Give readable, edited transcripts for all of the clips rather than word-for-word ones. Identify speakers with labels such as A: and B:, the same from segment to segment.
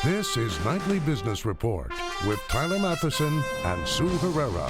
A: This is Nightly Business Report with Tyler Matheson and Sue Herrera.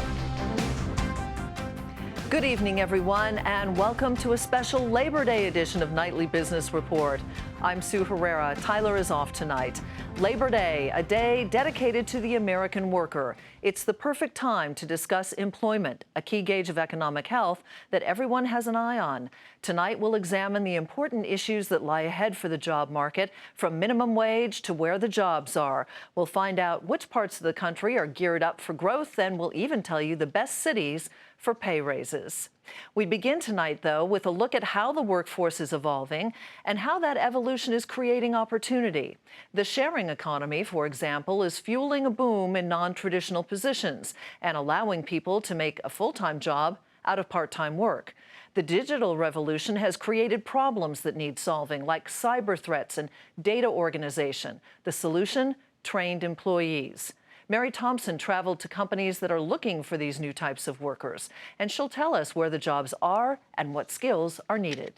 B: Good evening, everyone, and welcome to a special Labor Day edition of Nightly Business Report. I'm Sue Herrera. Tyler is off tonight. Labor Day, a day dedicated to the American worker. It's the perfect time to discuss employment, a key gauge of economic health that everyone has an eye on. Tonight, we'll examine the important issues that lie ahead for the job market, from minimum wage to where the jobs are. We'll find out which parts of the country are geared up for growth, and we'll even tell you the best cities for pay raises. We begin tonight, though, with a look at how the workforce is evolving and how that evolution is creating opportunity. The sharing economy, for example, is fueling a boom in non-traditional positions and allowing people to make a full-time job out of part-time work. The digital revolution has created problems that need solving, like cyber threats and data organization. The solution? Trained employees. Mary Thompson traveled to companies that are looking for these new types of workers, and she'll tell us where the jobs are and what skills are needed.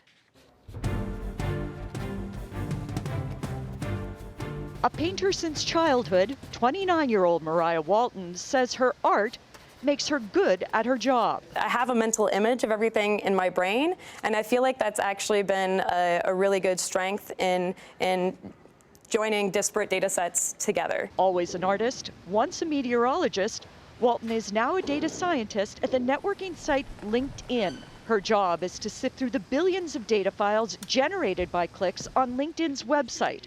C: A painter since childhood, 29-year-old Mariah Walton says her art makes her good at her job.
D: I have a mental image of everything in my brain, and I feel like that's actually been a really good strength in joining disparate data sets together.
C: Always an artist, once a meteorologist, Walton is now a data scientist at the networking site LinkedIn. Her job is to sift through the billions of data files generated by clicks on LinkedIn's website,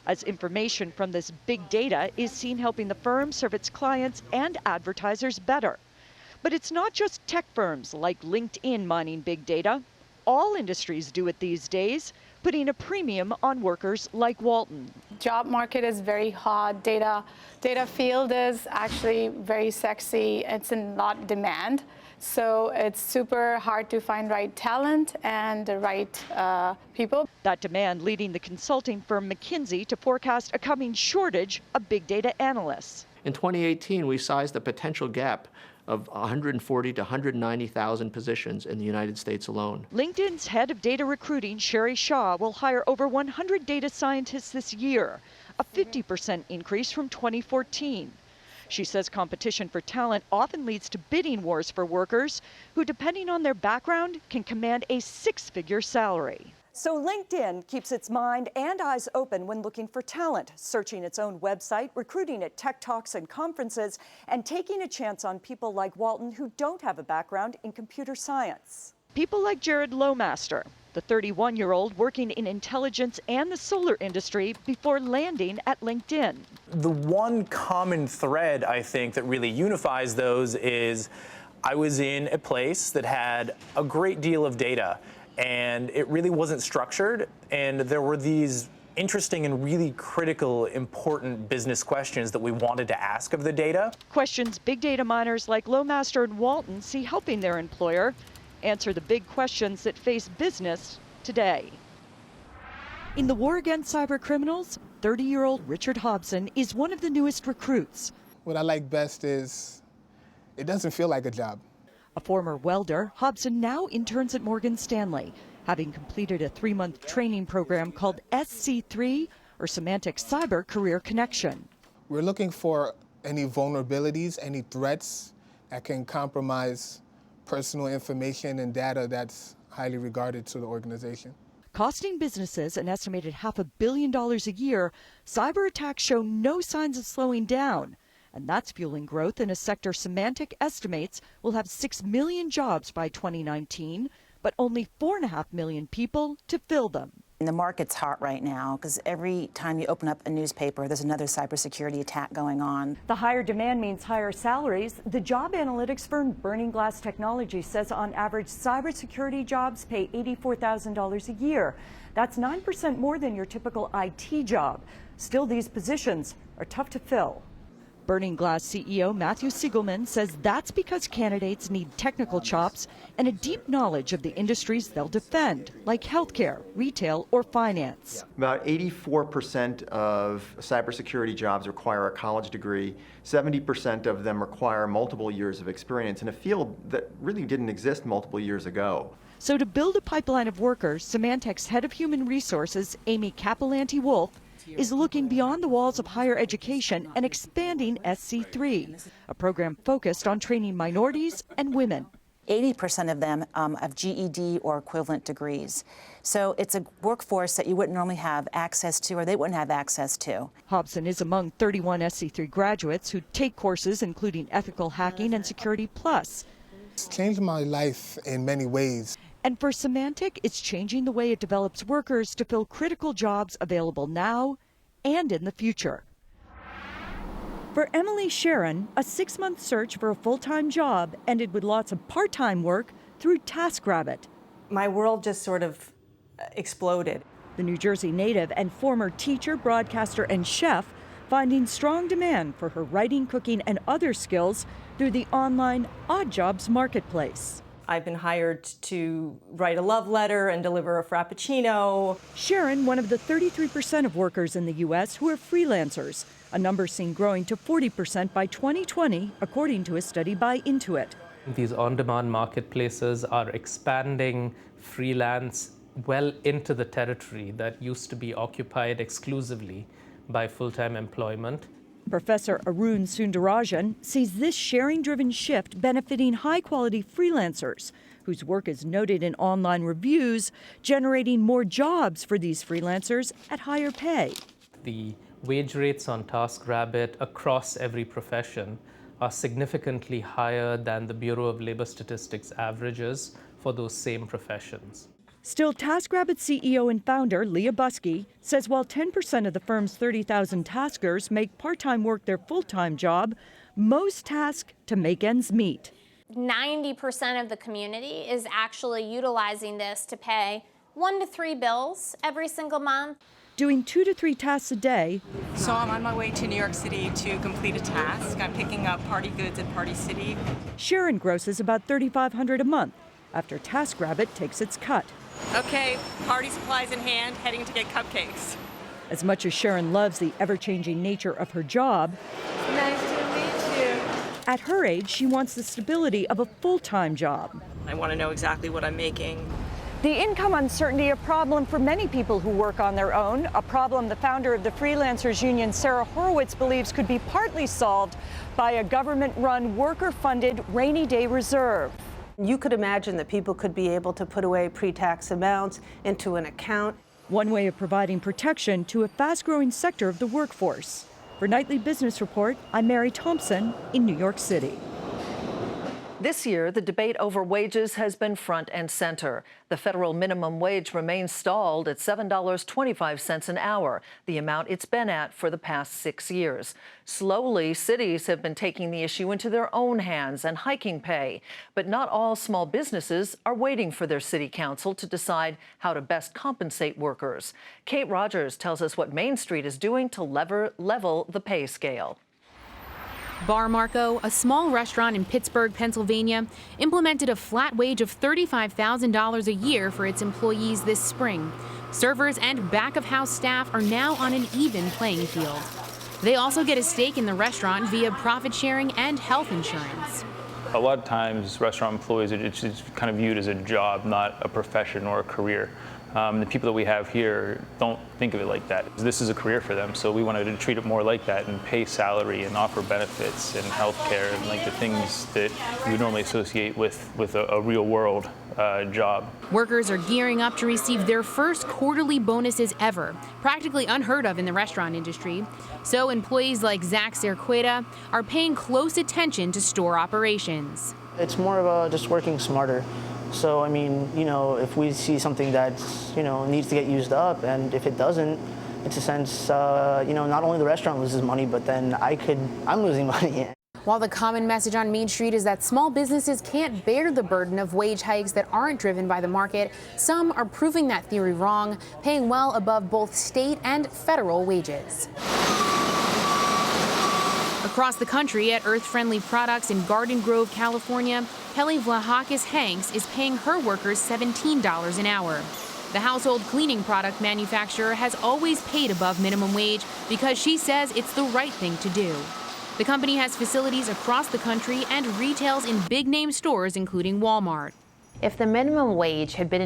C: as information from this big data is seen helping the firm serve its clients and advertisers better. But it's not just tech firms like LinkedIn mining big data. All industries do it these days, putting a premium on workers like Walton.
E: Job market is very hot. Data field is actually very sexy. It's in lot of demand. So it's super hard to find right talent and the right people.
C: That demand leading the consulting firm McKinsey to forecast a coming shortage of big data analysts.
F: In 2018, we sized the potential gap of 140 to 190,000 positions in the United States alone.
C: LinkedIn's head of data recruiting, Sherry Shaw, will hire over 100 data scientists this year, a 50% increase from 2014. She says competition for talent often leads to bidding wars for workers who, depending on their background, can command a six-figure salary. So LinkedIn keeps its mind and eyes open when looking for talent, searching its own website, recruiting at tech talks and conferences, and taking a chance on people like Walton who don't have a background in computer science. People like Jared Lowmaster, the 31-year-old working in intelligence and the solar industry before landing at LinkedIn.
G: The one common thread, I think, that really unifies those is I was in a place that had a great deal of data, and it really wasn't structured, and there were these interesting and really critical, important business questions that we wanted to ask of the data.
C: Questions big data miners like Lowmaster and Walton see helping their employer answer the big questions that face business today. In the war against cyber criminals, 30-year-old Richard Hobson is one of the newest recruits.
H: What I like best is it doesn't feel like a job.
C: A former welder, Hobson now interns at Morgan Stanley, having completed a 3-month training program called SC3, or Semantic Cyber Career Connection.
H: We're looking for any vulnerabilities, any threats that can compromise personal information and data that's highly regarded to the organization.
C: Costing businesses an estimated $500 million a year, cyber attacks show no signs of slowing down. And that's fueling growth in a sector Semantic estimates will have 6 million jobs by 2019, but only 4.5 million people to fill them.
I: The market's hot right now because every time you open up a newspaper, there's another cybersecurity attack going on.
C: The higher demand means higher salaries. The job analytics firm Burning Glass Technology says on average cybersecurity jobs pay $84,000 a year. That's 9% more than your typical IT job. Still, these positions are tough to fill. Burning Glass CEO Matthew Siegelman says that's because candidates need technical chops and a deep knowledge of the industries they'll defend, like healthcare, retail, or finance.
J: About 84% of cybersecurity jobs require a college degree. 70% of them require multiple years of experience in a field that really didn't exist multiple years ago.
C: So to build a pipeline of workers, Symantec's head of human resources, Amy Capolanti-Wolf, is looking beyond the walls of higher education and expanding SC3, a program focused on training minorities and women.
I: 80% of them have GED or equivalent degrees. So it's a workforce that you wouldn't normally have access to, or they wouldn't have access to.
C: Hobson is among 31 SC3 graduates who take courses including ethical hacking and Security Plus.
H: It's changed my life in many ways.
C: And for Symantec, it's changing the way it develops workers to fill critical jobs available now and in the future. For Emily Sharon, a 6-month search for a full-time job ended with lots of part-time work through TaskRabbit.
K: My world just sort of exploded.
C: The New Jersey native and former teacher, broadcaster, and chef finding strong demand for her writing, cooking, and other skills through the online Odd Jobs marketplace.
K: I've been hired to write a love letter and deliver a Frappuccino.
C: Sharon, one of the 33% of workers in the U.S. who are freelancers, a number seen growing to 40% by 2020, according to a study by Intuit.
L: These on-demand marketplaces are expanding freelance well into the territory that used to be occupied exclusively by full-time employment.
C: Professor Arun Sundarajan sees this sharing-driven shift benefiting high-quality freelancers whose work is noted in online reviews, generating more jobs for these freelancers at higher pay.
L: The wage rates on TaskRabbit across every profession are significantly higher than the Bureau of Labor Statistics averages for those same professions.
C: Still, TaskRabbit CEO and founder Leah Buskey says while 10% of the firm's 30,000 taskers make part-time work their full-time job, most task to make ends meet.
M: 90% of the community is actually utilizing this to pay 1 to 3 bills every single month.
C: Doing 2 to 3 tasks a day.
N: So I'm on my way to New York City to complete a task. I'm picking up party goods at Party City.
C: Sharon grosses about $3,500 a month after TaskRabbit takes its cut.
N: Okay, party supplies in hand, heading to get cupcakes.
C: As much as Sharon loves the ever-changing nature of her job,
N: Nice to meet you.
C: at her age, she wants the stability of a full-time job.
N: I want to know exactly what I'm making.
C: The income uncertainty, a problem for many people who work on their own, a problem the founder of the Freelancers Union, Sarah Horowitz, believes could be partly solved by a government-run, worker-funded rainy day reserve.
O: You could imagine that people could be able to put away pre-tax amounts into an account.
C: One way of providing protection to a fast-growing sector of the workforce. For Nightly Business Report, I'm Mary Thompson in New York City.
B: This year, the debate over wages has been front and center. The federal minimum wage remains stalled at $7.25 an hour, the amount it's been at for the past 6 years. Slowly, cities have been taking the issue into their own hands and hiking pay. But not all small businesses are waiting for their city council to decide how to best compensate workers. Kate Rogers tells us what Main Street is doing to level the pay scale.
P: Bar Marco, a small restaurant in Pittsburgh, Pennsylvania, implemented a flat wage of $35,000 a year for its employees this spring. Servers and back-of-house staff are now on an even playing field. They also get a stake in the restaurant via profit sharing and health insurance.
Q: A lot of times, restaurant employees, it's kind of viewed as a job, not a profession or a career. The people that we have here don't think of it like that. This is a career for them, so we wanted to treat it more like that and pay salary and offer benefits and health care and like the things that you would normally associate with a real world job.
P: Workers are gearing up to receive their first quarterly bonuses ever, practically unheard of in the restaurant industry. So employees like Zach Cerqueda are paying close attention to store operations.
R: It's more about just working smarter. So, I mean, if we see something that's, needs to get used up, and if it doesn't, it's a sense, not only the restaurant loses money, but then I'm losing money.
P: While the common message on Main Street is that small businesses can't bear the burden of wage hikes that aren't driven by the market, some are proving that theory wrong, paying well above both state and federal wages. Across the country at Earth Friendly Products in Garden Grove, California, Kelly Vlahakis Hanks is paying her workers $17 an hour. The household cleaning product manufacturer has always paid above minimum wage because she says it's the right thing to do. The company has facilities across the country and retails in big-name stores, including Walmart.
S: If the minimum wage had been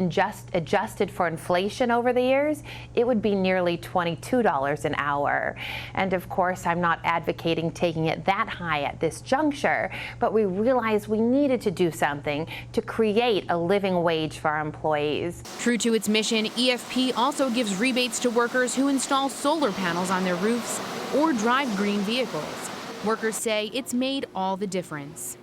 S: adjusted for inflation over the years, it would be nearly $22 an hour. And of course, I'm not advocating taking it that high at this juncture, but we realized we needed to do something to create a living wage for our employees.
P: True to its mission, EFP also gives rebates to workers who install solar panels on their roofs or drive green vehicles. Workers say it's made all the difference.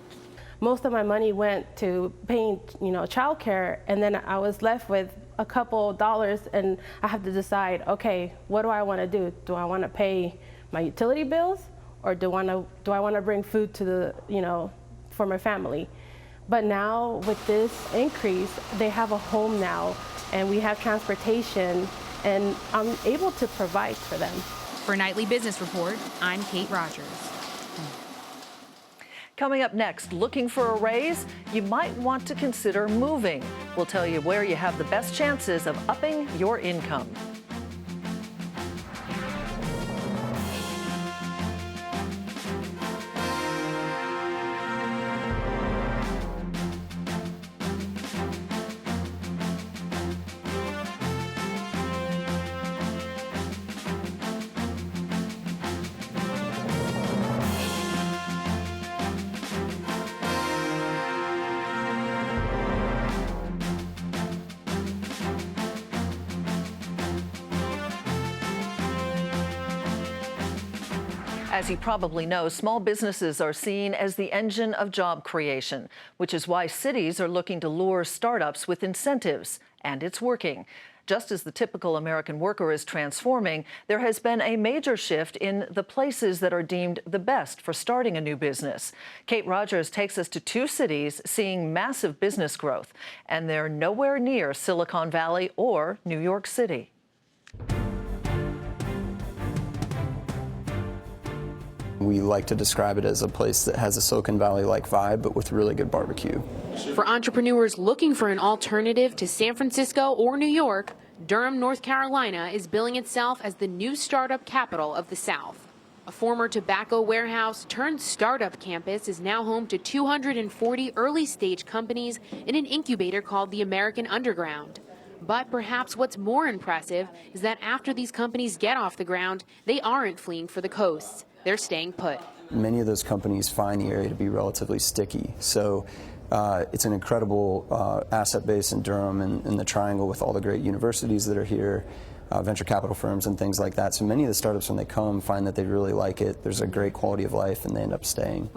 T: Most of my money went to paying, childcare, and then I was left with a couple dollars, and I have to decide, okay, what do I want to do? Do I want to pay my utility bills, or do I want to bring food to the, for my family? But now with this increase, they have a home now, and we have transportation, and I'm able to provide for them.
P: For Nightly Business Report, I'm Kate Rogers.
B: Coming up next, looking for a raise? You might want to consider moving. We'll tell you where you have the best chances of upping your income. As you probably know, small businesses are seen as the engine of job creation, which is why cities are looking to lure startups with incentives, and it's working. Just as the typical American worker is transforming, there has been a major shift in the places that are deemed the best for starting a new business. Kate Rogers takes us to two cities seeing massive business growth, and they're nowhere near Silicon Valley or New York City.
U: We like to describe it as a place that has a Silicon Valley-like vibe, but with really good barbecue.
P: For entrepreneurs looking for an alternative to San Francisco or New York, Durham, North Carolina is billing itself as the new startup capital of the South. A former tobacco warehouse turned startup campus is now home to 240 early-stage companies in an incubator called the American Underground. But perhaps what's more impressive is that after these companies get off the ground, they aren't fleeing for the coasts. They're staying put.
U: Many of those companies find the area to be relatively sticky. So it's an incredible asset base in Durham and the Triangle with all the great universities that are here, venture capital firms and things like that. So many of the startups, when they come, find that they really like it. There's a great quality of life, and they end up staying.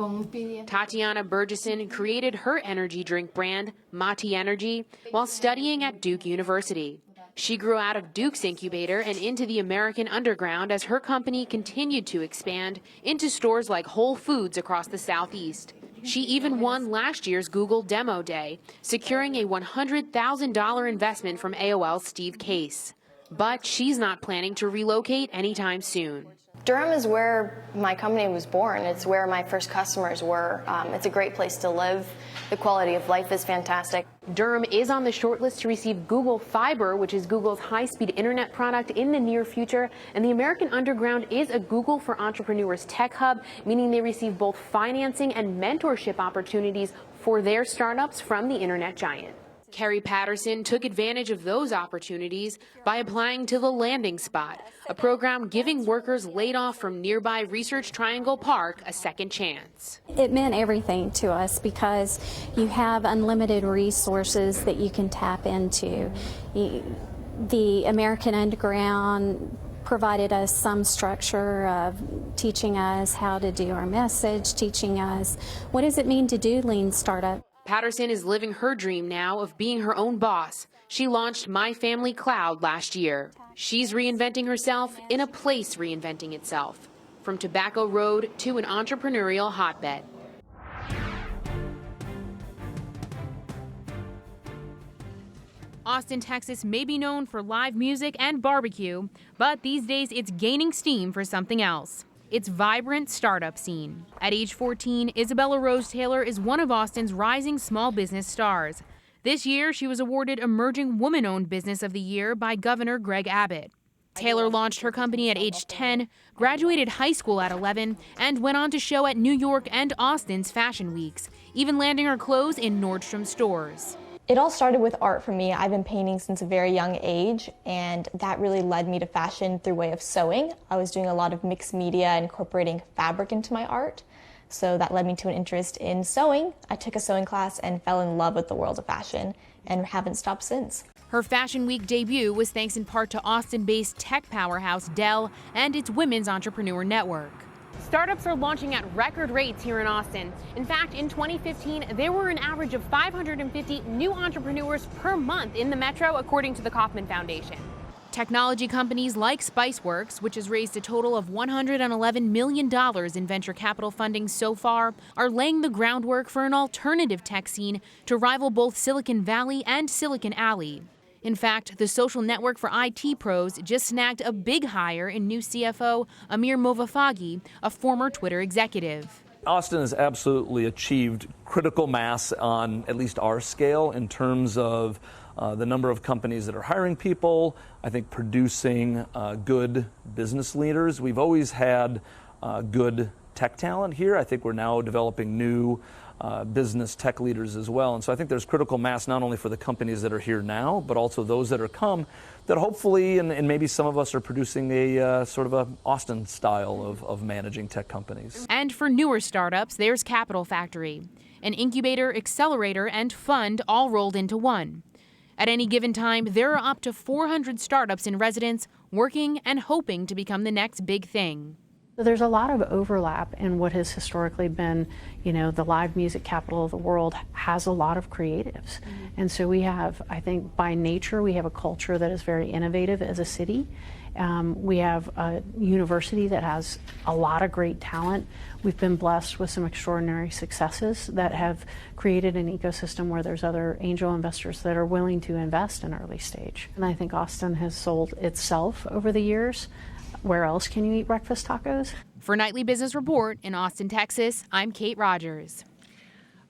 P: Tatiana Burgesson created her energy drink brand, Mati Energy, while studying at Duke University. She grew out of Duke's incubator and into the American Underground as her company continued to expand into stores like Whole Foods across the Southeast. She even won last year's Google Demo Day, securing a $100,000 investment from AOL's Steve Case. But she's not planning to relocate anytime soon.
V: Durham is where my company was born. It's where my first customers were. It's a great place to live. The quality of life is fantastic.
P: Durham is on the shortlist to receive Google Fiber, which is Google's high-speed internet product, in the near future. And the American Underground is a Google for Entrepreneurs tech hub, meaning they receive both financing and mentorship opportunities for their startups from the internet giant. Kerry Patterson took advantage of those opportunities by applying to the Landing Spot, a program giving workers laid off from nearby Research Triangle Park a second chance.
W: It meant everything to us because you have unlimited resources that you can tap into. The American Underground provided us some structure of teaching us how to do our message, teaching us what does it mean to do lean startup.
P: Patterson is living her dream now of being her own boss. She launched My Family Cloud last year. She's reinventing herself in a place reinventing itself, from Tobacco Road to an entrepreneurial hotbed. Austin, Texas may be known for live music and barbecue, but these days it's gaining steam for something else. Its vibrant startup scene. At age 14, Isabella Rose Taylor is one of Austin's rising small business stars. This year, she was awarded Emerging Woman-Owned Business of the Year by Governor Greg Abbott. Taylor launched her company at age 10, graduated high school at 11, and went on to show at New York and Austin's fashion weeks, even landing her clothes in Nordstrom stores.
V: It all started with art for me. I've been painting since a very young age, and that really led me to fashion through way of sewing. I was doing a lot of mixed media, incorporating fabric into my art. So that led me to an interest in sewing. I took a sewing class and fell in love with the world of fashion and haven't stopped since.
P: Her Fashion Week debut was thanks in part to Austin-based tech powerhouse Dell and its Women's Entrepreneur Network.
A: Startups are launching at record rates here in Austin. In fact, in 2015, there were an average of 550 new entrepreneurs per month in the metro, according to the Kauffman Foundation.
P: Technology companies like Spiceworks, which has raised a total of $111 million in venture capital funding so far, are laying the groundwork for an alternative tech scene to rival both Silicon Valley and Silicon Alley. In fact, the social network for IT pros just snagged a big hire in new CFO Amir Movafagi, a former Twitter executive.
D: Austin has absolutely achieved critical mass on at least our scale in terms of the number of companies that are hiring people, I think producing good business leaders. We've always had good tech talent here. I think we're now developing new business tech leaders as well. And so I think there's critical mass not only for the companies that are here now, but also those that are come that hopefully, and maybe some of us are producing a sort of a Austin style of managing tech companies.
P: And for newer startups, there's Capital Factory, an incubator, accelerator, and fund all rolled into one. At any given time, there are up to 400 startups in residence working and hoping to become the next big thing.
E: So there's a lot of overlap in what has historically been, the live music capital of the world has a lot of creatives. And so we have, I think by nature, we have a culture that is very innovative as a city. We have a university that has a lot of great talent. We've been blessed with some extraordinary successes that have created an ecosystem where there's other angel investors that are willing to invest in early stage. And I think Austin has sold itself over the years. Where else can you eat breakfast tacos?
P: For Nightly Business Report in Austin, Texas, I'm Kate Rogers.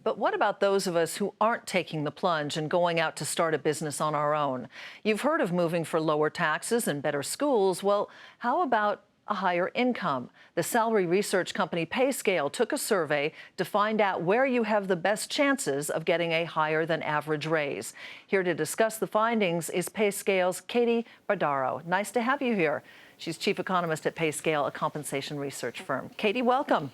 B: But what about those of us who aren't taking the plunge and going out to start a business on our own? You've heard of moving for lower taxes and better schools. Well, how about a higher income? The salary research company PayScale took a survey to find out where you have the best chances of getting a higher than average raise. Here to discuss the findings is PayScale's Katie Bardaro. Nice to have you here. She's chief economist at PayScale, a compensation research firm. Katie, welcome.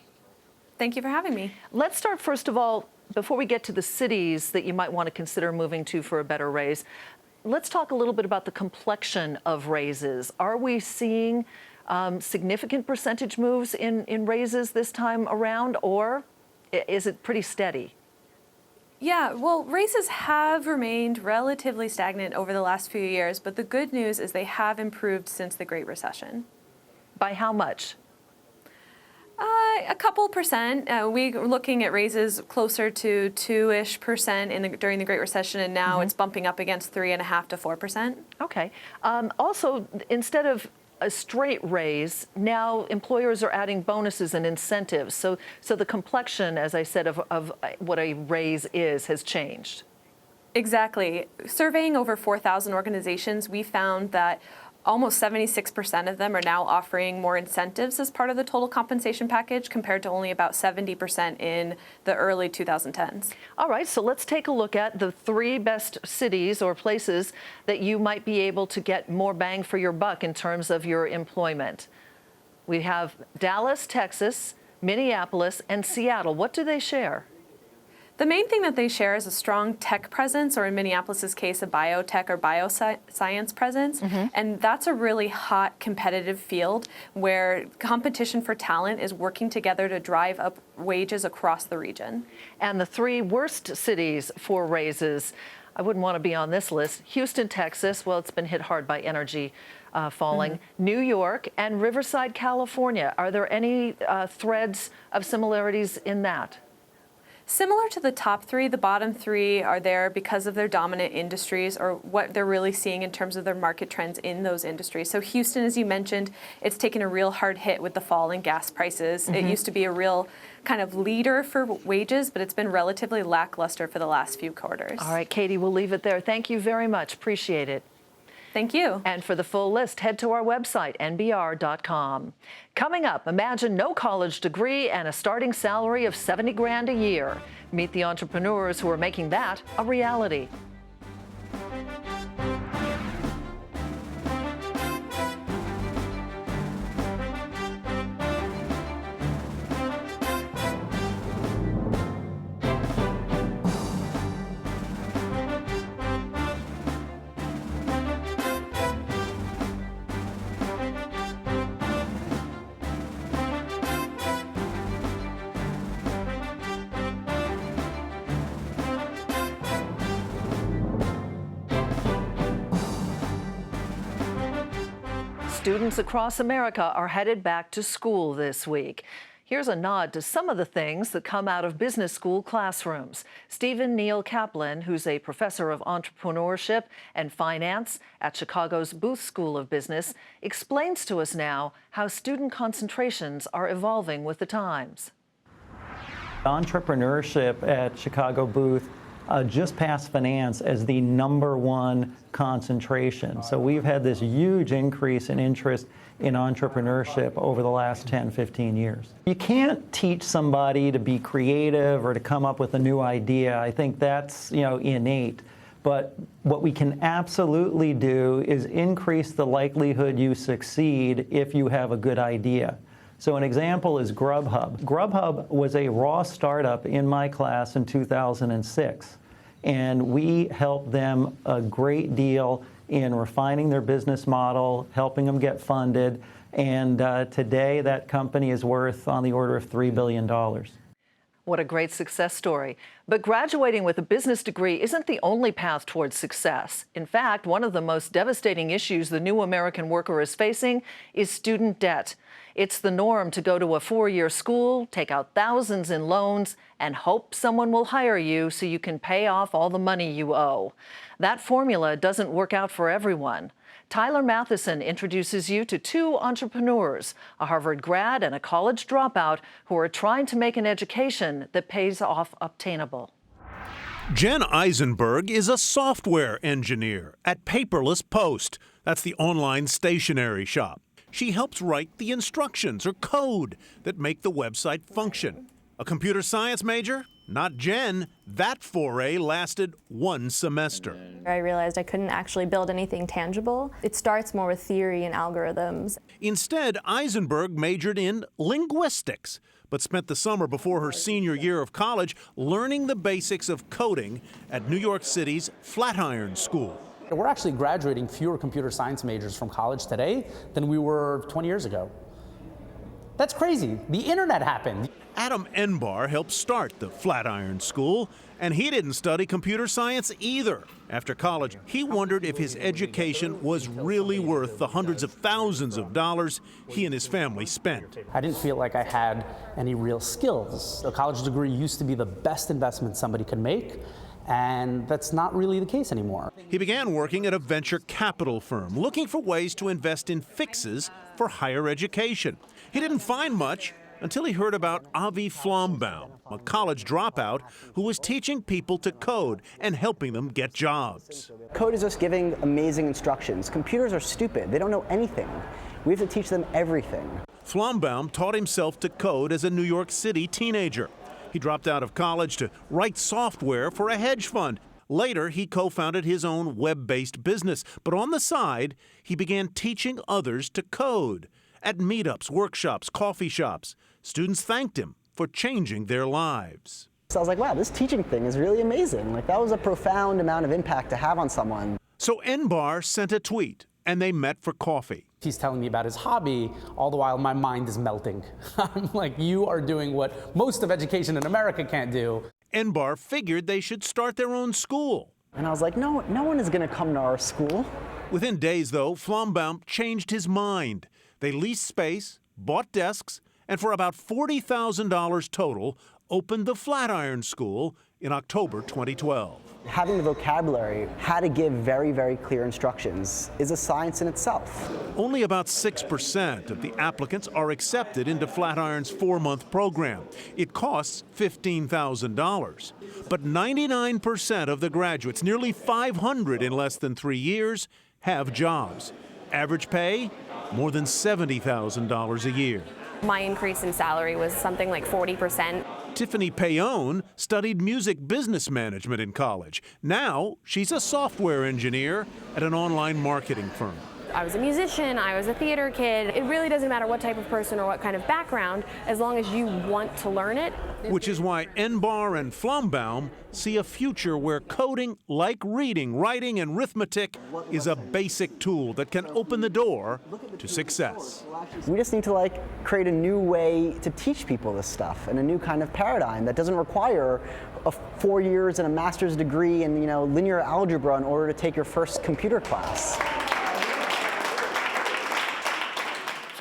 X: Thank you for having me.
B: Let's start, first of all, before we get to the cities that you might want to consider moving to for a better raise, let's talk a little bit about the complexion of raises. Are we seeing significant percentage moves in raises this time around, or is it pretty steady?
X: Yeah, well, raises have remained relatively stagnant over the last few years, but the good news is they have improved since the Great Recession.
B: By how much?
X: A couple percent. We're looking at raises closer to 2-ish% during the Great Recession, and now it's bumping up against 3.5% to 4%.
B: Okay. Also, instead of a straight raise, now employers are adding bonuses and incentives. So the complexion, as I said, of what a raise has changed.
X: Exactly. Surveying over 4,000 organizations, we found that almost 76% of them are now offering more incentives as part of the total compensation package, compared to only about 70% in the early 2010s.
B: All right, so let's take a look at the 3 best cities or places that you might be able to get more bang for your buck in terms of your employment. We have Dallas, Texas, Minneapolis, and Seattle. What do they share?
X: The main thing that they share is a strong tech presence, or in Minneapolis's case, a biotech or bioscience presence. And that's a really hot competitive field where competition for talent is working together to drive up wages across the region.
B: And the 3 worst cities for raises, I wouldn't want to be on this list. Houston, Texas, well, it's been hit hard by energy falling. New York and Riverside, California. Are there any threads of similarities in that?
X: Similar to the top 3, the bottom 3 are there because of their dominant industries, or what they're really seeing in terms of their market trends in those industries. So Houston, as you mentioned, it's taken a real hard hit with the fall in gas prices. It used to be a real kind of leader for wages, but it's been relatively lackluster for the last few quarters.
B: All right, Katie, we'll leave it there. Thank you very much. Appreciate it.
X: Thank you.
B: And for the full list, head to our website, nbr.com. Coming up, imagine no college degree and a starting salary of $70,000 a year. Meet the entrepreneurs who are making that a reality. students across America are headed back to school this week. Here's a nod to some of the things that come out of business school classrooms. Stephen Neal Kaplan, who's a professor of entrepreneurship and finance at Chicago's Booth School of Business, explains to us now how student concentrations are evolving with the times.
F: Entrepreneurship at Chicago Booth just passed finance as the #1 concentration. So we've had this huge increase in interest in entrepreneurship over the last 10, 15 years. You can't teach somebody to be creative or to come up with a new idea. I think that's, innate. But what we can absolutely do is increase the likelihood you succeed if you have a good idea. So an example is Grubhub. Grubhub was a raw startup in my class in 2006, and we helped them a great deal in refining their business model, helping them get funded, and today that company is worth on the order of $3 billion.
B: What a great success story. But graduating with a business degree isn't the only path towards success. In fact, one of the most devastating issues the new American worker is facing is student debt. It's the norm to go to a 4-year school, take out thousands in loans, and hope someone will hire you so you can pay off all the money you owe. That formula doesn't work out for everyone. Tyler Matheson introduces you to two entrepreneurs, a Harvard grad and a college dropout, who are trying to make an education that pays off obtainable.
G: Jen Eisenberg is a software engineer at Paperless Post. That's the online stationery shop. She helps write the instructions or code that make the website function. A computer science major? Not Jen. That foray lasted 1 semester.
I: I realized I couldn't actually build anything tangible. It starts more with theory and algorithms.
G: Instead, Eisenberg majored in linguistics, but spent the summer before her senior year of college learning the basics of coding at New York City's Flatiron School.
J: We're actually graduating fewer computer science majors from college today than we were 20 years ago. That's crazy. The internet happened.
G: Adam Enbar helped start the Flatiron School, and he didn't study computer science either. After college, he wondered if his education was really worth the hundreds of thousands of dollars he and his family spent.
J: I didn't feel like I had any real skills. A college degree used to be the best investment somebody could make, and that's not really the case anymore.
G: He began working at a venture capital firm, looking for ways to invest in fixes for higher education. He didn't find much until he heard about Avi Flombaum, a college dropout who was teaching people to code and helping them get jobs.
Y: Code is just giving amazing instructions. Computers are stupid. They don't know anything. We have to teach them everything.
G: Flombaum taught himself to code as a New York City teenager. He dropped out of college to write software for a hedge fund. Later, he co-founded his own web-based business. But on the side, he began teaching others to code. At meetups, workshops, coffee shops, students thanked him for changing their lives.
Y: So I was like, wow, this teaching thing is really amazing. Like, that was a profound amount of impact to have on someone.
G: So Enbar sent a tweet, and they met for coffee.
J: He's telling me about his hobby, all the while my mind is melting. I'm like, you are doing what most of education in America can't do.
G: Enbar figured they should start their own school.
Y: And I was like, no one is going to come to our school.
G: Within days, though, Flombaum changed his mind. They leased space, bought desks, and for about $40,000 total, opened the Flatiron School in October 2012.
Y: Having the vocabulary, how to give very, very clear instructions, is a science in itself.
G: Only about 6% of the applicants are accepted into Flatiron's 4-month program. It costs $15,000. But 99% of the graduates, nearly 500 in less than 3 years, have jobs. Average pay? More than $70,000 a year.
Z: My increase in salary was something like 40%.
G: Tiffany Payon studied music business management in college. Now she's a software engineer at an online marketing firm.
Z: I was a musician, I was a theater kid. It really doesn't matter what type of person or what kind of background, as long as you want to learn it.
G: Which is why Enbar and Flombaum see a future where coding, like reading, writing, and arithmetic, is a basic tool that can open the door to success.
Y: We just need to create a new way to teach people this stuff and a new kind of paradigm that doesn't require 4 years and a master's degree in linear algebra in order to take your first computer class.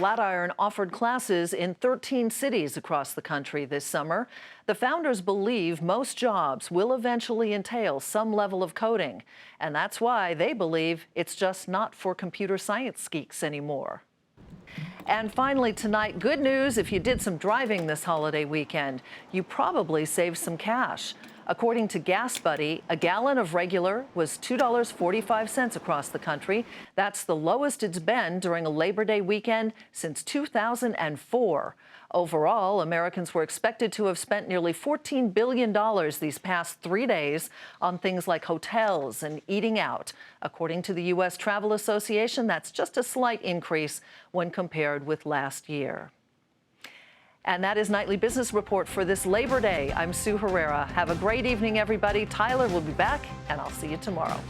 B: Flatiron offered classes in 13 cities across the country this summer. The founders believe most jobs will eventually entail some level of coding, and that's why they believe it's just not for computer science geeks anymore. And finally tonight, good news if you did some driving this holiday weekend. You probably saved some cash. According to Gas Buddy, a gallon of regular was $2.45 across the country. That's the lowest it's been during a Labor Day weekend since 2004. Overall, Americans were expected to have spent nearly $14 billion these past 3 days on things like hotels and eating out. According to the U.S. Travel Association, that's just a slight increase when compared with last year. And that is Nightly Business Report for this Labor Day. I'm Sue Herrera. Have a great evening, everybody. Tyler will be back, and I'll see you tomorrow.